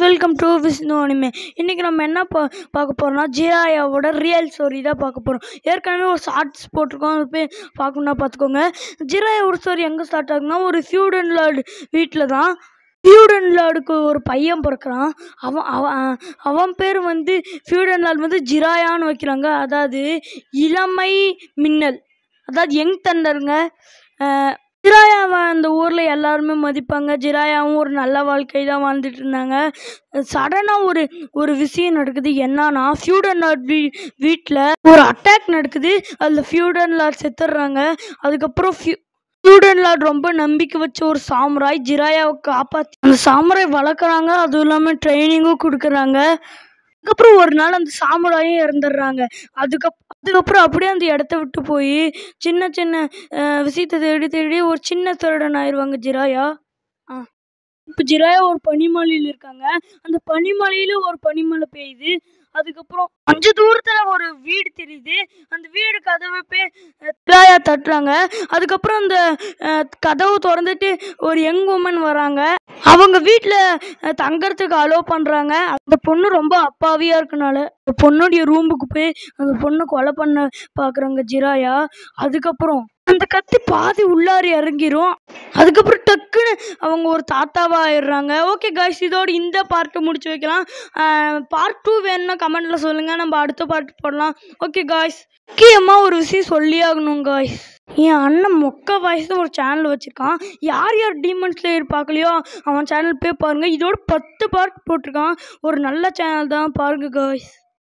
Welcome to Vishnu anime. இன்றைக்கி நம்ம என்ன பார்க்க போகிறோம்னா ஜிராயாவோட ரியல் ஸ்டோரி தான் பார்க்க போகிறோம். ஏற்கனவே ஒரு ஷார்ட்ஸ் போட்டிருக்கோம், அது போய் பார்க்கணுன்னா பார்த்துக்கோங்க. ஜிராயாவோட ஸ்டோரி எங்கே ஸ்டார்ட் ஆகுதுன்னா, ஒரு ஃபியூடன் லார்டு வீட்டில் தான். ஃபியூடன் லார்டுக்கு ஒரு பையன் பிறக்கிறான். அவன் பேர் வந்து ஃபியூடன் லார்டு வந்து ஜிராயான்னு வைக்கிறாங்க. அதாவது இளமை மின்னல், அதாவது யங் தண்டருங்க. ஜிராயாவை அந்த ஊரில் எல்லாருமே மதிப்பாங்க. ஜிராயாவும் ஒரு நல்ல வாழ்க்கை தான் வாழ்ந்துட்டு இருந்தாங்க. சடனாக ஒரு விஷயம் நடக்குது. என்னன்னா, ஃபியூடன் லார்ட் வீட்டில் ஒரு அட்டாக் நடக்குது. அதில் ஃபியூடன் லார்ட் செத்துடுறாங்க. அதுக்கப்புறம் ஃபியூடன் லார்ட் ரொம்ப நம்பிக்கை வச்ச ஒரு சாமுராய் ஜிராயாவை காப்பாற்றி அந்த சாமுராய் வளர்க்குறாங்க. அதுவும் இல்லாமல் ட்ரைனிங்கும் கொடுக்குறாங்க. அதுக்கப்புறம் ஒரு நாள் அந்த சாமுராயும் இறந்துடுறாங்க. அதுக்கப்புறம் அப்படியே அந்த இடத்த விட்டு போய் சின்ன சின்ன விஷயத்தை தேடி ஒரு சின்ன திருடன் ஆயிடுவாங்க ஜிராயா. இப்போ ஜிராயா ஒரு பனிமலையில் இருக்காங்க. அந்த பனிமலையில் ஒரு பனிமலை பெய்யுது. அதுக்கப்புறம் கொஞ்ச தூரத்தில் ஒரு வீடு தெரியுது. அந்த வீடு கதவை போய் ஜிராயா தட்டுறாங்க. அதுக்கப்புறம் அந்த கதவை திறந்துட்டு ஒரு யங் உமன் வராங்க. அவங்க வீட்டில் தங்கறதுக்கு அலோவ் பண்ணுறாங்க. அந்த பொண்ணு ரொம்ப அப்பாவியாக இருக்கனால அந்த பொண்ணுடைய ரூமுக்கு போய் அந்த பொண்ணை கொலை பண்ண பார்க்குறாங்க ஜிராயா. அதுக்கப்புறம் அந்த கத்தி பாதி உள்ளார இறங்கிரும். அதுக்கப்புறம் டக்குன்னு அவங்க ஒரு தாத்தாவாக ஆயிடுறாங்க. ஓகே காய்ஸ், இதோடு இந்த பார்ட்டை முடிச்சு வைக்கலாம். பார்ட் 2 வேணும்னா கமெண்ட்டில் சொல்லுங்கள், நம்ம அடுத்த பார்ட் போடலாம். ஓகே காய்ஸ், முக்கியமாக ஒரு விஷயம் சொல்லி ஆகணும் காய்ஸ். என் அண்ணன் மொக்க வாய்ஸ் ஒரு சேனல் வச்சுருக்கான். யார் டீமன் ஸ்லேயர் பார்க்கலையோ அவன் சேனல் போய் பாருங்கள். இதோட 10 பார்ட் போட்டிருக்கான். ஒரு நல்ல சேனல் தான், பாருங்கள் காய்ஸ்.